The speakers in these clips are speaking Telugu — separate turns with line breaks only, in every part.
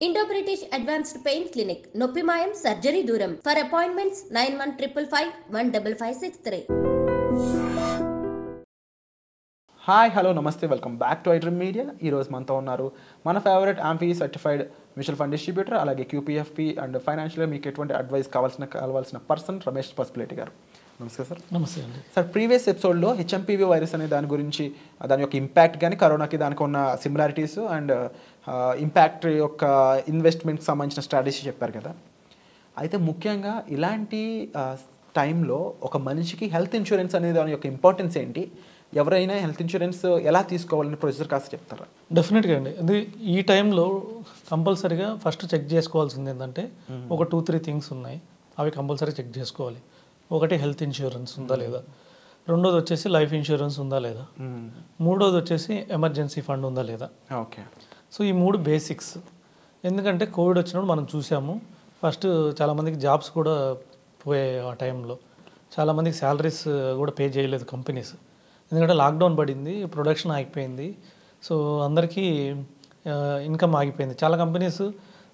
Indo-British Advanced Pain Clinic, Noppimayam Surgery Duram. For appointments 9155515563.
Hi hello నమస్తే welcome back to iDream media. ఈరోజు మనతో ఉన్నారు మన favourite AMFI certified mutual fund distributor, అలాగే క్యూపీఎఫ్పీ అండ్ ఫైనాన్షియల్గా మీకు ఎటువంటి అడ్వైస్ కావాల్సిన పర్సన్ రమేష్ పసుపులేటి గారు. నమస్తే సార్.
నమస్తే అండి.
సార్, ప్రీవియస్ ఎపిసోడ్లో హెచ్ఎంపీవీ వైరస్ అనే దాని గురించి, దాని యొక్క ఇంపాక్ట్ కానీ కరోనాకి దానికి ఉన్న సిమిలారిటీస్ అండ్ ఇంపాక్ట్ యొక్క ఇన్వెస్ట్మెంట్కి సంబంధించిన స్ట్రాటజీ చెప్పారు కదా. అయితే ముఖ్యంగా ఇలాంటి టైంలో ఒక మనిషికి హెల్త్ ఇన్సూరెన్స్ అనే దాని యొక్క ఇంపార్టెన్స్ ఏంటి, ఎవరైనా హెల్త్ ఇన్సూరెన్స్ ఎలా తీసుకోవాలని ప్రొసీజర్ కాస్త చెప్తారా?
డెఫినెట్గా అండి. అది ఈ టైంలో కంపల్సరీగా ఫస్ట్ చెక్ చేసుకోవాల్సింది ఏంటంటే ఒక 2-3 థింగ్స్ ఉన్నాయి. అవి కంపల్సరీ చెక్ చేసుకోవాలి. ఒకటి హెల్త్ ఇన్సూరెన్స్ ఉందా లేదా, రెండోది వచ్చేసి లైఫ్ ఇన్సూరెన్స్ ఉందా లేదా, మూడోది వచ్చేసి ఎమర్జెన్సీ ఫండ్ ఉందా లేదా.
ఓకే.
సో ఈ 3 బేసిక్స్. ఎందుకంటే కోవిడ్ వచ్చినప్పుడు మనం చూసాము, ఫస్ట్ చాలామందికి జాబ్స్ కూడా పోయాయి. ఆ టైంలో చాలామందికి శాలరీస్ కూడా పే చేయలేదు కంపెనీస్, ఎందుకంటే లాక్డౌన్ పడింది, ప్రొడక్షన్ ఆగిపోయింది. సో అందరికీ ఇన్కమ్ ఆగిపోయింది. చాలా కంపెనీస్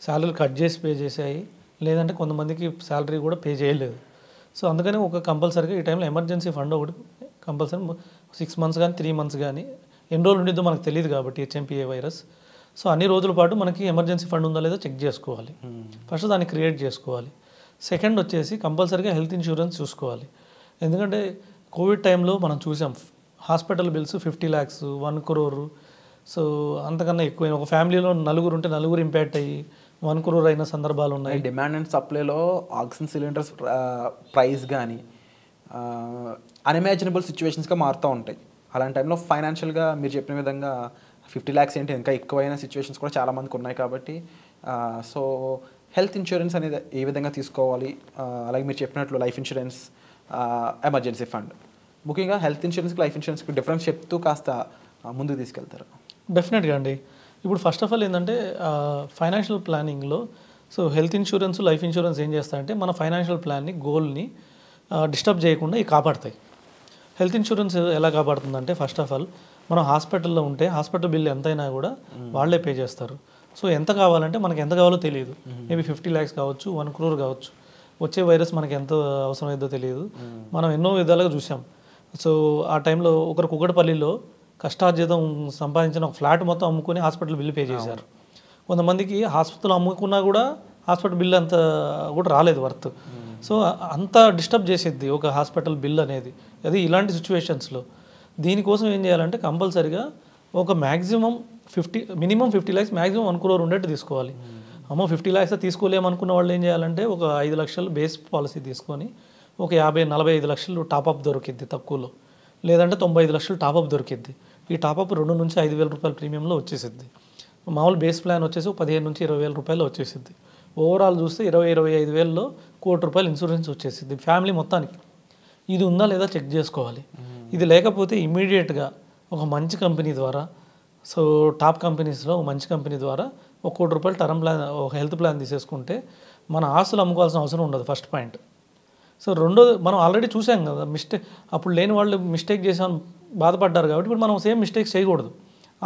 శాలరీలు కట్ చేసి పే చేసాయి, లేదంటే కొంతమందికి శాలరీ కూడా పే చేయలేదు. సో అందుకని ఒక కంపల్సరీగా ఈ టైంలో ఎమర్జెన్సీ ఫండ్ ఒకటి కంపల్సరీ 6 మంత్స్ కానీ 3 మంత్స్ కానీ, ఎన్ని రోజులు ఉండిద్దో మనకు తెలియదు కాబట్టి హెచ్ఎంపీఏ వైరస్. సో అన్ని రోజుల పాటు మనకి ఎమర్జెన్సీ ఫండ్ ఉందా లేదో చెక్ చేసుకోవాలి. ఫస్ట్ దాన్ని క్రియేట్ చేసుకోవాలి. సెకండ్ వచ్చేసి కంపల్సరీగా హెల్త్ ఇన్సూరెన్స్ చూసుకోవాలి. ఎందుకంటే కోవిడ్ టైంలో మనం చూసాం hospital bills 50 lakhs, 1 crore. So అంతకన్నా ఎక్కువ. ఒక ఫ్యామిలీలో నలుగురు ఉంటే నలుగురు ఇంపాక్ట్ అయ్యి 1 crore అయిన సందర్భాలు ఉన్నాయి.
డిమాండ్ అండ్ సప్లైలో ఆక్సిజన్ సిలిండర్స్ ప్రైస్ కానీ అన్ఇమాజినబుల్ సిచ్యువేషన్స్గా మారుతూ ఉంటాయి. అలాంటి టైంలో ఫైనాన్షియల్గా మీరు చెప్పిన విధంగా 50 lakhs ఏంటి, ఇంకా ఎక్కువైన సిచ్యువేషన్స్ కూడా చాలామందికి ఉన్నాయి. కాబట్టి సో హెల్త్ ఇన్సూరెన్స్ అనేది ఏ విధంగా తీసుకోవాలి, అలాగే మీరు చెప్పినట్లు లైఫ్ ఇన్సూరెన్స్, ఎమర్జెన్సీ ఫండ్, ముఖ్యంగా హెల్త్ ఇన్సూరెన్స్కి లైఫ్ ఇన్సూరెన్స్కి డిఫరెన్స్ చెప్తూ కాస్త ముందుకు తీసుకెళ్తారు.
డెఫినెట్గా అండి. ఇప్పుడు ఫస్ట్ ఆఫ్ ఆల్ ఏంటంటే ఫైనాన్షియల్ ప్లానింగ్లో so health insurance, life insurance ఏం చేస్తాయంటే మన ఫైనాన్షియల్ ప్లాన్ని, గోల్ని డిస్టర్బ్ చేయకుండా ఇవి కాపాడతాయి. హెల్త్ ఇన్సూరెన్స్ ఎలా కాపాడుతుందంటే ఫస్ట్ ఆఫ్ ఆల్ మనం హాస్పిటల్లో ఉంటే హాస్పిటల్ బిల్ ఎంతైనా కూడా వాళ్ళే పే చేస్తారు. సో ఎంత కావాలంటే మనకి ఎంత కావాలో తెలియదు. మేబీ 50 lakhs కావచ్చు, 1 crore కావచ్చు. వచ్చే వైరస్ మనకి ఎంత అవసరమైందో తెలియదు. మనం ఎన్నో విధాలుగా చూసాం. సో ఆ టైంలో ఒకరు కుకటపల్లిలో కష్టార్జితం సంపాదించిన ఒక ఫ్లాట్ మొత్తం అమ్ముకొని హాస్పిటల్ బిల్లు పే చేశారు. కొంతమందికి హాస్పిటల్ అమ్ముకున్నా కూడా హాస్పిటల్ బిల్ అంత కూడా రాలేదు వర్త్. సో అంత డిస్టర్బ్ చేసేది ఒక హాస్పిటల్ బిల్ అనేది. అది ఇలాంటి సిచ్యువేషన్స్లో దీనికోసం ఏం చేయాలంటే కంపల్సరీగా ఒక మినిమం 50 lakhs, మ్యాక్సిమం 1 crore ఉండేట్టు తీసుకోవాలి. 50 lakhs తీసుకోలేమనుకున్న వాళ్ళు ఏం చేయాలంటే ఒక 5 లక్షలు బేస్ పాలసీ తీసుకొని ఒక 50-45 లక్షలు టాపప్ దొరికిద్ది తక్కువలో, లేదంటే 95 లక్షలు టాపప్ దొరికిద్ది. ఈ టాపప్ 2 నుంచి 5,000 రూపాయల ప్రీమియంలో వచ్చేసిద్ది. మామూలు బేస్ ప్లాన్ వచ్చేసి 15 నుంచి 20,000 రూపాయలు వచ్చేసిద్ది. ఓవరాల్ చూస్తే 20-25 వేలలో ₹1,00,00,000 ఇన్సూరెన్స్ వచ్చేసిద్ది ఫ్యామిలీ మొత్తానికి. ఇది ఉందా లేదా చెక్ చేసుకోవాలి. ఇది లేకపోతే ఇమీడియట్గా ఒక మంచి కంపెనీ ద్వారా, సో టాప్ కంపెనీస్లో మంచి కంపెనీ ద్వారా ₹1,00,00,000 టర్మ్ ప్లాన్, ఒక హెల్త్ ప్లాన్ తీసేసుకుంటే మన ఆస్తులు అమ్ముకోవాల్సిన అవసరం ఉండదు. First point. సో రెండోది, మనం ఆల్రెడీ చూసాం కదా అప్పుడు లేని వాళ్ళు మిస్టేక్ చేసామని బాధపడ్డారు కాబట్టి ఇప్పుడు మనం సేమ్ మిస్టేక్స్ చేయకూడదు.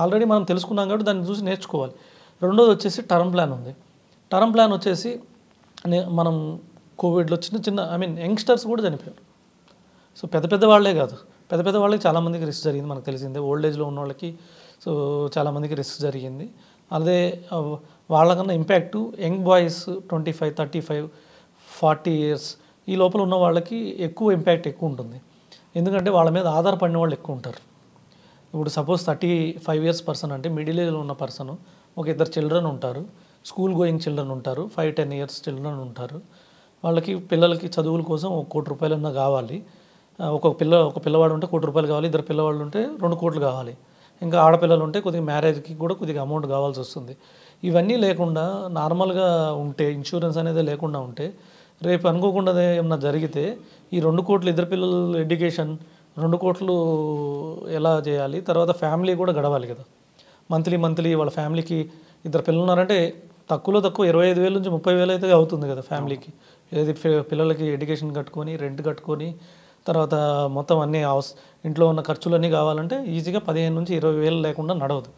ఆల్రెడీ మనం తెలుసుకున్నాం కాబట్టి దాన్ని చూసి నేర్చుకోవాలి. రెండోది వచ్చేసి టర్మ్ ప్లాన్ ఉంది. టర్మ్ ప్లాన్ వచ్చేసి మనం కోవిడ్లో చిన్న యంగ్స్టర్స్ కూడా చనిపోయారు. సో పెద్ద వాళ్ళే కాదు, పెద్ద వాళ్ళకి చాలామందికి రిస్క్ జరిగింది, మనకు తెలిసిందే. ఓల్డ్ ఏజ్లో ఉన్న వాళ్ళకి సో చాలామందికి రిస్క్ జరిగింది. అదే వాళ్ళకన్నా ఇంపాక్టు యంగ్ బాయ్స్ 25, 35, 40 years ఈ లోపల ఉన్న వాళ్ళకి ఎక్కువ ఇంపాక్ట్ ఎక్కువ ఉంటుంది. ఎందుకంటే వాళ్ళ మీద ఆధారపడిన వాళ్ళు ఎక్కువ ఉంటారు. ఇప్పుడు సపోజ్ 35 years పర్సన్ అంటే మిడిల్ ఏజ్లో ఉన్న పర్సన్, ఒక 2 children ఉంటారు, స్కూల్ గోయింగ్ చిల్డ్రన్ ఉంటారు, 5-10 years చిల్డ్రన్ ఉంటారు. వాళ్ళకి పిల్లలకి చదువుల కోసం ₹1,00,00,000 కావాలి. ఒక పిల్లవాడు ఉంటే ₹1,00,00,000 కావాలి, 2 పిల్లవాళ్ళు ఉంటే 2 crore కావాలి. ఇంకా ఆడపిల్లలు ఉంటే కొద్దిగా మ్యారేజ్కి కూడా కొద్దిగా అమౌంట్ కావాల్సి వస్తుంది. ఇవన్నీ లేకుండా నార్మల్గా ఉంటే, ఇన్సూరెన్స్ అనేది లేకుండా ఉంటే, రేపు అనుకోకుండా ఏమన్నా జరిగితే ఈ 2 crore 2 పిల్లల ఎడ్యుకేషన్, 2 crore ఎలా చేయాలి, తర్వాత ఫ్యామిలీ కూడా గడవాలి కదా. మంత్లీ వాళ్ళ ఫ్యామిలీకి 2 పిల్లలు ఉన్నారంటే తక్కువ 25,000 నుంచి 30,000 అయితే అవుతుంది కదా ఫ్యామిలీకి. ఏది పిల్లలకి ఎడ్యుకేషన్ కట్టుకొని, రెంట్ కట్టుకొని, తర్వాత మొత్తం అన్నీ ఇంట్లో ఉన్న ఖర్చులన్నీ కావాలంటే ఈజీగా 15 నుంచి 20,000 లేకుండా నడవదు.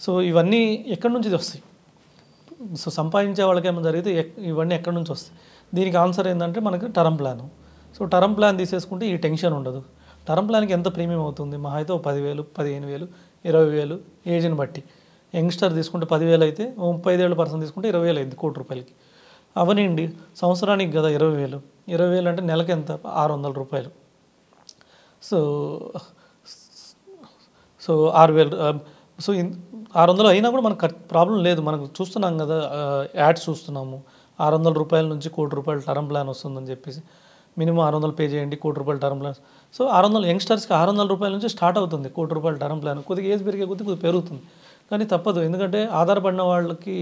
సో ఇవన్నీ ఎక్కడి నుంచి వస్తాయి? సో సంపాదించే వాళ్ళకి ఏమైనా జరిగితే ఇవన్నీ ఎక్కడి నుంచి వస్తాయి? దీనికి ఆన్సర్ ఏంటంటే మనకి term plan. So term plan తీసేసుకుంటే ఈ టెన్షన్ ఉండదు. టర్మ్ ప్లాన్కి ఎంత ప్రీమియం అవుతుంది? మహా అయితే 10,000, 15,000, 20,000 ఏజ్ని బట్టి. యంగ్స్టర్ తీసుకుంటే 10,000 అయితే, 35 ఏళ్ళ పర్సన్ తీసుకుంటే 20,000 అయింది ₹1,00,000. అవనండి సంవత్సరానికి కదా 20,000. 20,000 అంటే నెలకి ఎంత? ₹600. సో 6,000. సో 600 అయినా కూడా మనకు ప్రాబ్లం లేదు. మనకు చూస్తున్నాం కదా, యాడ్స్ చూస్తున్నాము. ₹600 నుంచి ₹1,00,000 టర్మ్ ప్లాన్ వస్తుందని చెప్పేసి. మినిమం 600 పే చేయండి, ₹1,00,000 టర్మ్ ప్లాన్. సో 600 యంగ్స్టర్స్కి ₹600 నుంచి స్టార్ట్ అవుతుంది ₹1,00,000 టర్మ్ ప్లాన్. కొద్దిగా ఏజ్ పెరిగే కొద్దిగా పెరుగుతుంది, కానీ తప్పదు. ఎందుకంటే ఆధారపడిన వాళ్ళకి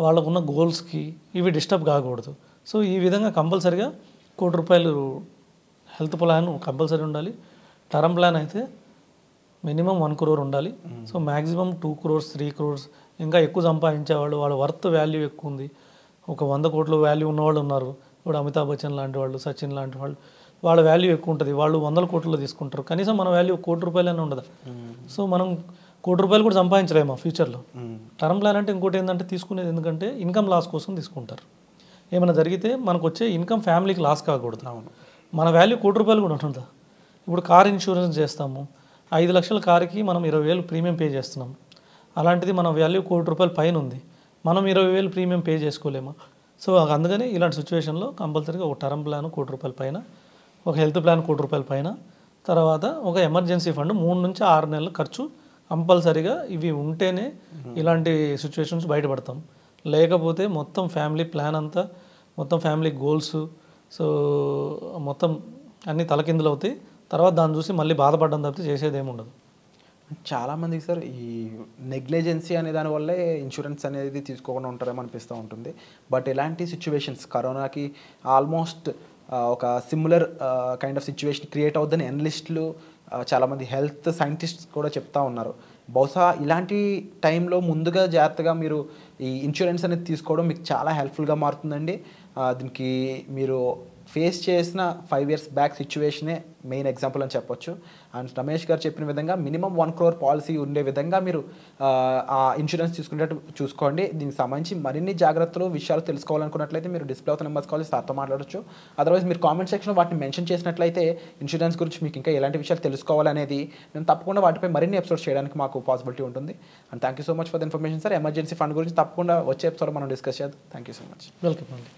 వాళ్ళకున్న గోల్స్కి ఇవి డిస్టర్బ్ కాకూడదు. సో ఈ విధంగా కంపల్సరిగా ₹1,00,000 హెల్త్ ప్లాన్ కంపల్సరీ ఉండాలి. టర్మ్ ప్లాన్ అయితే మినిమం 1 crore ఉండాలి. సో మ్యాక్సిమం 2 crores, 3 crores, ఇంకా ఎక్కువ సంపాదించేవాళ్ళు, వాళ్ళ వర్త్ వాల్యూ ఎక్కువ ఉంది, ఒక 100 కోట్ల వాల్యూ ఉన్నవాళ్ళు ఉన్నారు. ఇప్పుడు అమితాబ్ బచ్చన్ లాంటి వాళ్ళు, సచిన్ లాంటి వాళ్ళు, వాళ్ళ వాల్యూ ఎక్కువ ఉంటుంది. వాళ్ళు 100 కోట్లలో తీసుకుంటారు. కనీసం మన వాల్యూ ₹1,00,000 అయినా ఉండదు. సో మనం ₹1,00,000 కూడా సంపాదించలేము ఫ్యూచర్లో. టర్మ్ ప్లాన్ అంటే ఇంకోటి ఏంటంటే తీసుకునేది ఎందుకంటే ఇన్కమ్ లాస్ కోసం తీసుకుంటారు. ఏమైనా జరిగితే మనకు వచ్చే ఇన్కమ్ ఫ్యామిలీకి లాస్ కాకూడదు. మన వాల్యూ ₹1,00,000 కూడా ఉంటుందా? ఇప్పుడు కార్ ఇన్సూరెన్స్ చేస్తాము, 5 లక్షల కారుకి మనం 20,000 ప్రీమియం పే చేస్తున్నాం. అలాంటిది మన వాల్యూ ₹1,00,000 పైన ఉంది, మనం 20,000 ప్రీమియం పే చేసుకోలేమా? సో అందుకని ఇలాంటి సిచ్యువేషన్లో కంపల్సరీగా ఒక టర్మ్ ప్లాన్ ₹1,00,000 పైన, ఒక హెల్త్ ప్లాన్ ₹1,00,000 పైన, తర్వాత ఒక ఎమర్జెన్సీ ఫండ్ 3 నుంచి 6 నెలల ఖర్చు కంపల్సరీగా ఇవి ఉంటేనే ఇలాంటి సిచ్యువేషన్స్ బయటపడతాం. లేకపోతే మొత్తం ఫ్యామిలీ ప్లాన్ అంతా, మొత్తం ఫ్యామిలీ గోల్స్, సో మొత్తం అన్నీ తలకిందులు అవుతాయి. తర్వాత దాన్ని చూసి మళ్ళీ బాధపడడం తప్పితే చేసేది ఏమి ఉండదు.
చాలామందికి సార్ ఈ నెగ్లిజెన్సీ అనే దానివల్లే ఇన్సూరెన్స్ అనేది తీసుకోకుండా ఉంటారేమో అనిపిస్తూ ఉంటుంది. బట్ ఇలాంటి సిచ్యువేషన్స్ కరోనాకి ఆల్మోస్ట్ ఒక similar kind of situation create అవుద్దని అనలిస్టులు, చాలామంది హెల్త్ సైంటిస్ట్స్ కూడా చెప్తా ఉన్నారు. బహుశా ఇలాంటి టైంలో ముందుగా జాగ్రత్తగా మీరు ఈ ఇన్సూరెన్స్ అనేది తీసుకోవడం మీకు చాలా హెల్ప్ఫుల్గా మారుతుందండి. దీనికి మీరు ఫేస్ చేసిన 5 years బ్యాక్ సిచ్యువేషనే మెయిన్ ఎగ్జాంపుల్ అని చెప్పొచ్చు. అండ్ రమేష్ గారు చెప్పిన విధంగా మినిమం 1 crore పాలసీ ఉండే విధంగా మీరు ఆ ఇన్సూరెన్స్ తీసుకునేటట్టు చూసుకోండి. దీనికి సంబంధించి మరిన్ని జాగ్రత్తలు విషయాలు తెలుసుకోవాలనుకున్నట్లయితే మీరు డిస్ప్లే అవుతున్న నెంబర్స్ కాల్ సార్తో మాట్లాడచ్చు. అదర్వైజ్ మీరు కామెంట్ సెక్షన్లో వాటిని మెన్షన్ చేసినట్లయితే ఇన్సూరెన్స్ గురించి మీకు ఇంకా ఎలాంటి విషయాలు తెలుసుకోవాలనేది మేము తప్పకుండా వాటిపై మరిన్ని ఎపిసోడ్స్ చేయడానికి మాకు పాసిబిలిటీ ఉంటుంది. And thank you so much for the information sir. Emergency fund గురించి తప్పకుండా వచ్చే ఎపిసోడ్ మనం డిస్కస్ చేద్దాం. Thank you so much.
Welcome అండి.